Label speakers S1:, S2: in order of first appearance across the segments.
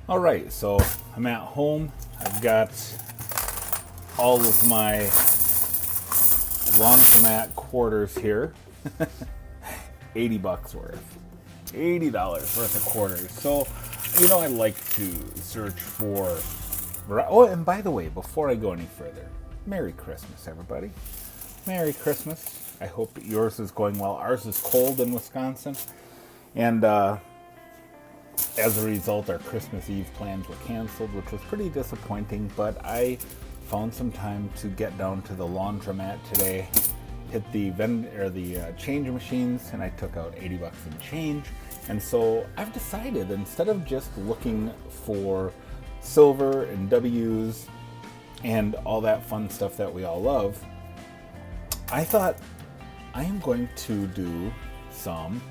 S1: All right, so I'm at home. I've got all of my Laundromat quarters here. 80 bucks worth. $80 worth of quarters. So, you know, I like to search for... Oh, and by the way, before I go any further, Merry Christmas, everybody. Merry Christmas. I hope that yours is going well. Ours is cold in Wisconsin. And as a result, our Christmas Eve plans were canceled, which was pretty disappointing. But I found some time to get down to the laundromat today, hit the change machines, and I took out 80 bucks in change. And so I've decided, instead of just looking for silver and W's and all that fun stuff that we all love, I thought I am going to do some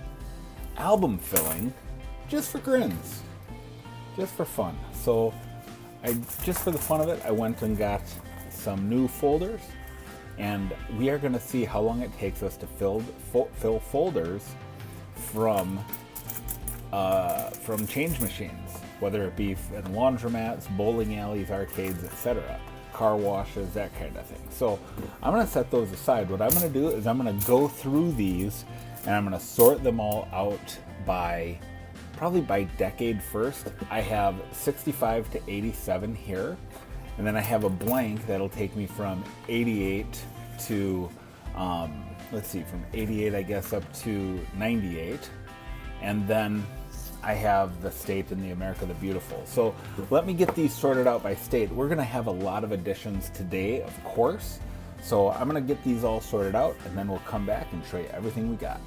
S1: album filling just for grins, just for fun. So just for the fun of it, I went and got some new folders, and we are going to see how long it takes us to fill folders from change machines, whether it be in laundromats, bowling alleys, arcades, etc., car washes, that kind of thing. So I'm going to set those aside. What I'm going to do is I'm going to go through these, and I'm going to sort them all out probably by decade first. I have 65 to 87 here, and then I have a blank that'll take me from 88 to, from 88, I guess, up to 98. And then I have the state and the America the Beautiful. So let me get these sorted out by state. We're gonna have a lot of additions today, of course. So I'm gonna get these all sorted out, and then we'll come back and show you everything we got.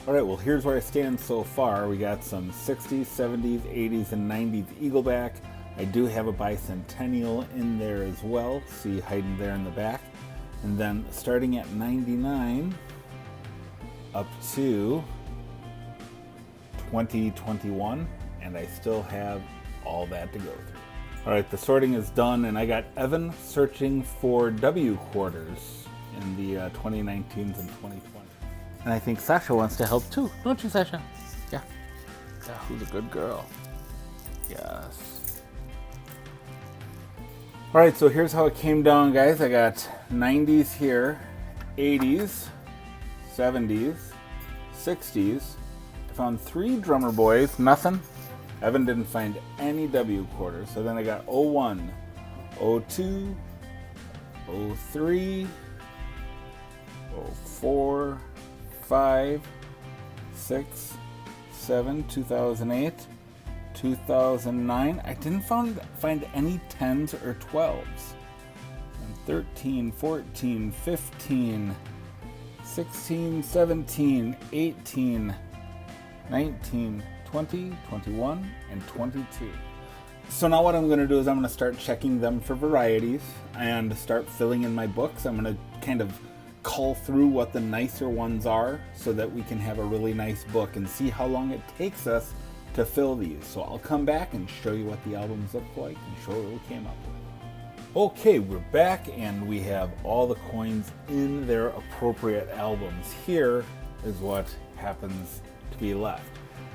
S1: All right, well, here's where I stand so far. We got some 60s, 70s, 80s, and 90s Eagleback. I do have a bicentennial in there as well. See, hiding there in the back. And then starting at 99 up to 2021, and I still have all that to go through. All right, the sorting is done, and I got Evan searching for W quarters in the 2019s and 2020s. And I think Sasha wants to help too, don't you, Sasha? Yeah. Yeah, who's a good girl? Yes. All right, so here's how it came down, guys. I got 90s here, 80s, 70s, 60s. I found 3 drummer boys, nothing. Evan didn't find any W quarters. So then I got 01, 02, 03, 04, 5, 6, 7, 2008, 2009. I didn't find any 10s or 12s. And 13, 14, 15, 16, 17, 18, 19, 20, 21, and 22. So now what I'm going to do is I'm going to start checking them for varieties and start filling in my books. I'm going to kind of cull through what the nicer ones are so that we can have a really nice book and see how long it takes us to fill these. So I'll come back and show you what the albums look like and show you what we came up with. Okay, we're back, and we have all the coins in their appropriate albums. Here is what happens to be left.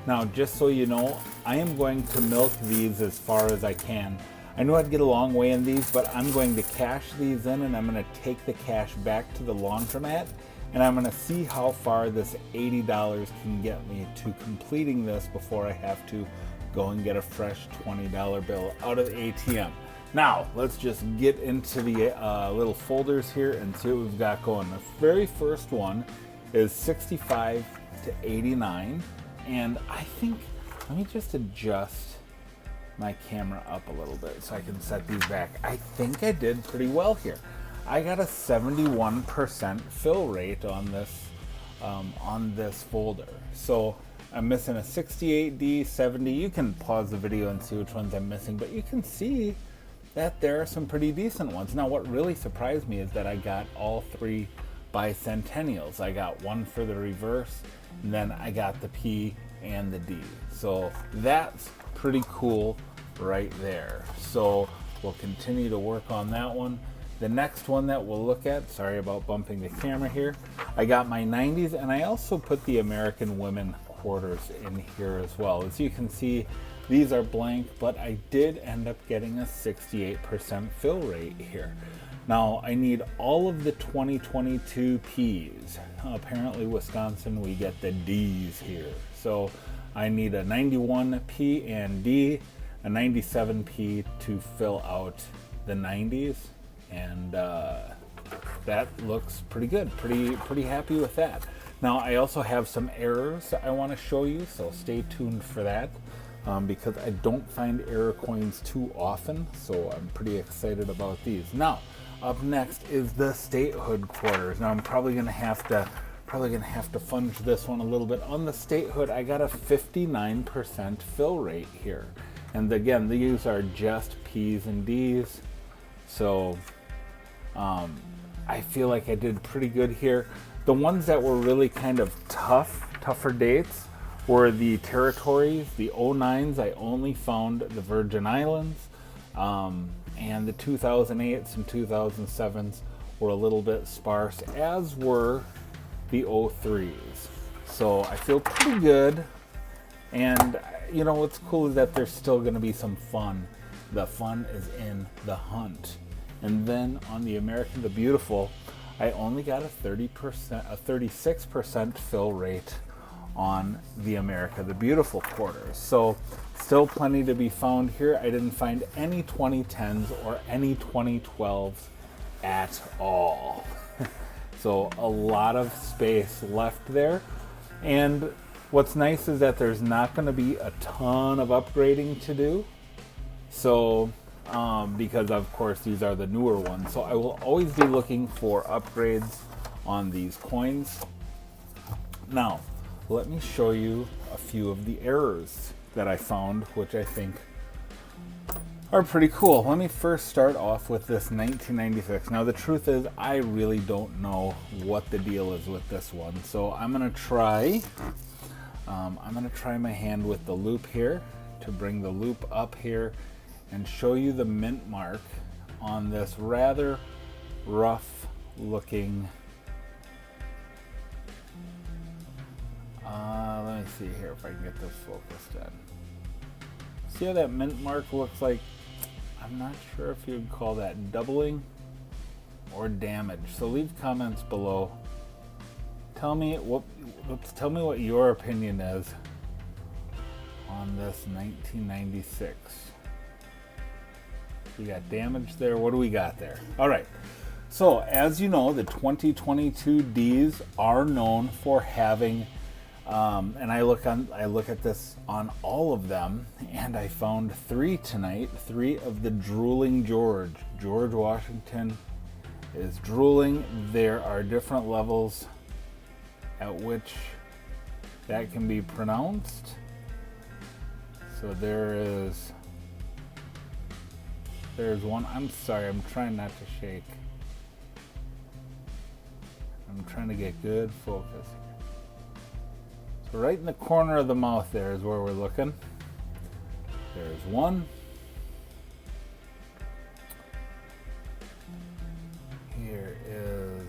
S1: Now, just so you know, I am going to milk these as far as I can. I know I'd get a long way in these, but I'm going to cash these in, and I'm going to take the cash back to the laundromat, and I'm going to see how far this $80 can get me to completing this before I have to go and get a fresh $20 bill out of the ATM. Now, let's just get into the little folders here and see what we've got going. The very first one is 65 to 89, and I think, let me just adjust my camera up a little bit so I can set these back. I think I did pretty well here. I got a 71% fill rate on this folder. So I'm missing a 68D, 70. You can pause the video and see which ones I'm missing, but you can see that there are some pretty decent ones. Now, what really surprised me is that I got all 3 bicentennials. I got one for the reverse, and then I got the P and the D. So that's pretty cool right there. So we'll continue to work on that one. The next one that we'll look at, sorry about bumping the camera here, I got my 90s, and I also put the American women quarters in here as well. As you can see, These are blank, but I did end up getting a 68% fill rate here. Now I need all of the 2022 Ps. Apparently Wisconsin, we get the Ds here. So I need a 91 P and D, a 97 P to fill out the 90s, and that looks pretty good. Pretty happy with that. Now I also have some errors I want to show you, so stay tuned for that, because I don't find error coins too often, so I'm pretty excited about these. Now, up next is the statehood quarters. Now I'm probably gonna have to fudge this one a little bit. On the statehood, I got a 59% fill rate here, and again, these are just P's and D's, so I feel like I did pretty good here. The ones that were really kind of tougher dates were the territories. The 09s, I only found the Virgin Islands, and the 2008s and 2007s were a little bit sparse, as were the 03s. So I feel pretty good, and you know what's cool is that there's still going to be some fun. The fun is in the hunt. And then on the American the Beautiful, I only got a 36% fill rate on the America the Beautiful quarters. So still plenty to be found here. I didn't find any 2010s or any 2012s at all. So a lot of space left there. And what's nice is that there's not going to be a ton of upgrading to do. So because of course these are the newer ones. So I will always be looking for upgrades on these coins. Now, let me show you a few of the errors that I found, which I think are pretty cool. Let me first start off with this 1996. Now the truth is I really don't know what the deal is with this one. So I'm gonna try my hand with the loop here to bring the loop up here and show you the mint mark on this rather rough looking, let me see here if I can get this focused in. See how that mint mark looks like? I'm not sure if you'd call that doubling or damage. So leave comments below. Tell me what your opinion is on this 1996. We got damage there. What do we got there? All right. So as you know, the 2022 Ds are known for having, and I look at this on all of them, and I found 3 tonight. 3 of the drooling George. George Washington is drooling. There are different levels at which that can be pronounced. So there's one. I'm sorry, I'm trying not to shake. I'm trying to get good focus here. So right in the corner of the mouth there is where we're looking. There's one. Here is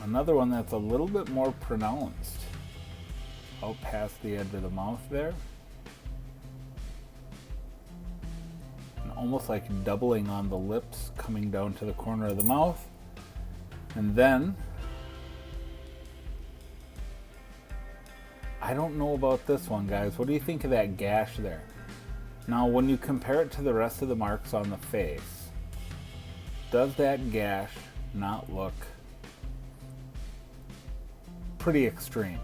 S1: another one that's a little bit more pronounced out past the edge of the mouth there. Almost like doubling on the lips, coming down to the corner of the mouth. And then I don't know about this one, guys. What do you think of that gash there? Now when you compare it to the rest of the marks on the face, does that gash not look pretty extreme?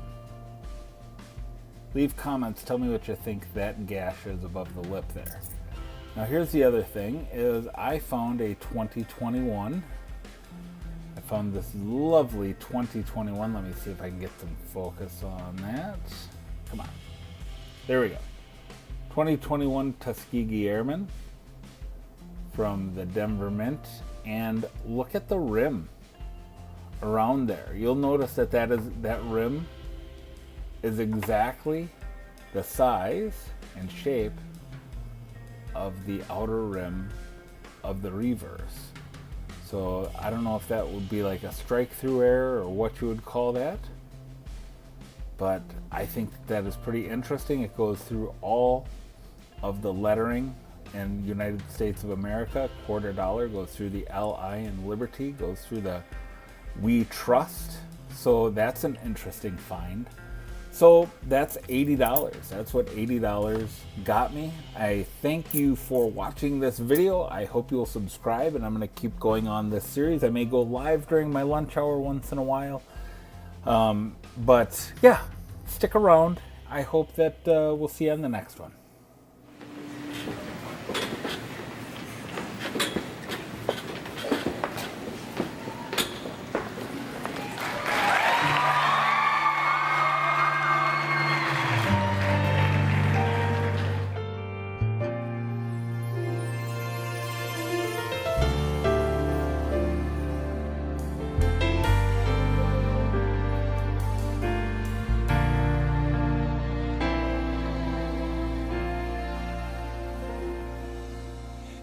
S1: Leave comments, tell me what you think that gash is above the lip there. Now here's the other thing, is I found a 2021. I found this lovely 2021. Let me see if I can get some focus on that. Come on. There we go. 2021 Tuskegee Airman from the Denver Mint. And look at the rim around there. You'll notice that rim is exactly the size and shape of the outer rim of the reverse. So I don't know if that would be like a strike through error or what you would call that, but I think that is pretty interesting. It goes through all of the lettering in United States of America. $quarter goes through the LI in Liberty, goes through the We Trust. So that's an interesting find. So that's $80. That's what $80 got me. I thank you for watching this video. I hope you'll subscribe, and I'm going to keep going on this series. I may go live during my lunch hour once in a while. But yeah, stick around. I hope that we'll see you on the next one.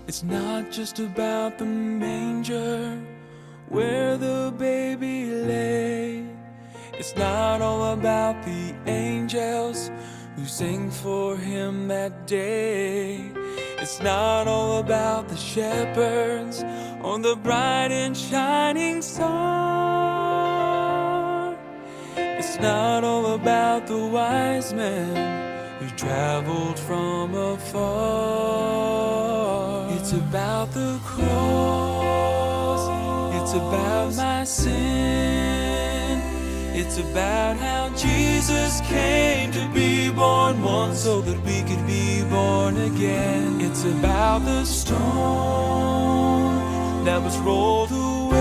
S2: It's not just about the manger where the baby lay. It's not all about the angels who sing for him that day. It's not all about the shepherds or the bright and shining star. It's not all about the wise men who traveled from afar. It's about the cross. It's about my sin. It's about how Jesus came to be born once so that we could be born again. It's about the stone that was rolled away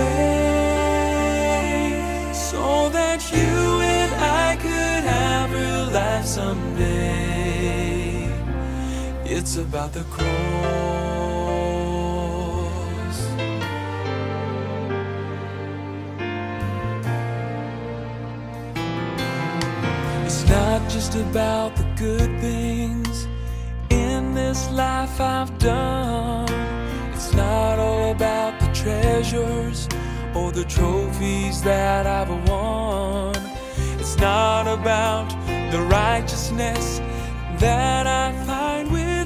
S2: so that you and I could have real life someday. It's about the cross. It's not just about the good things in this life I've done. It's not all about the treasures or the trophies that I've won. It's not about the righteousness that I find within.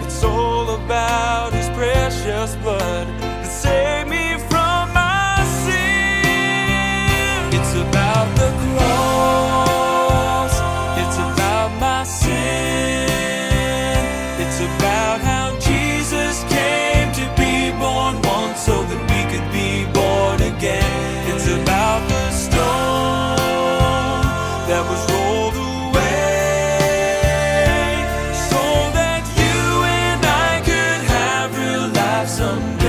S2: It's all about His precious blood that saved me from my sin. It's about the cross. It's about my sin. It's about how Jesus came to be born once so that we could be born again. It's about the stone that was rolled away so that you and I could have real life someday.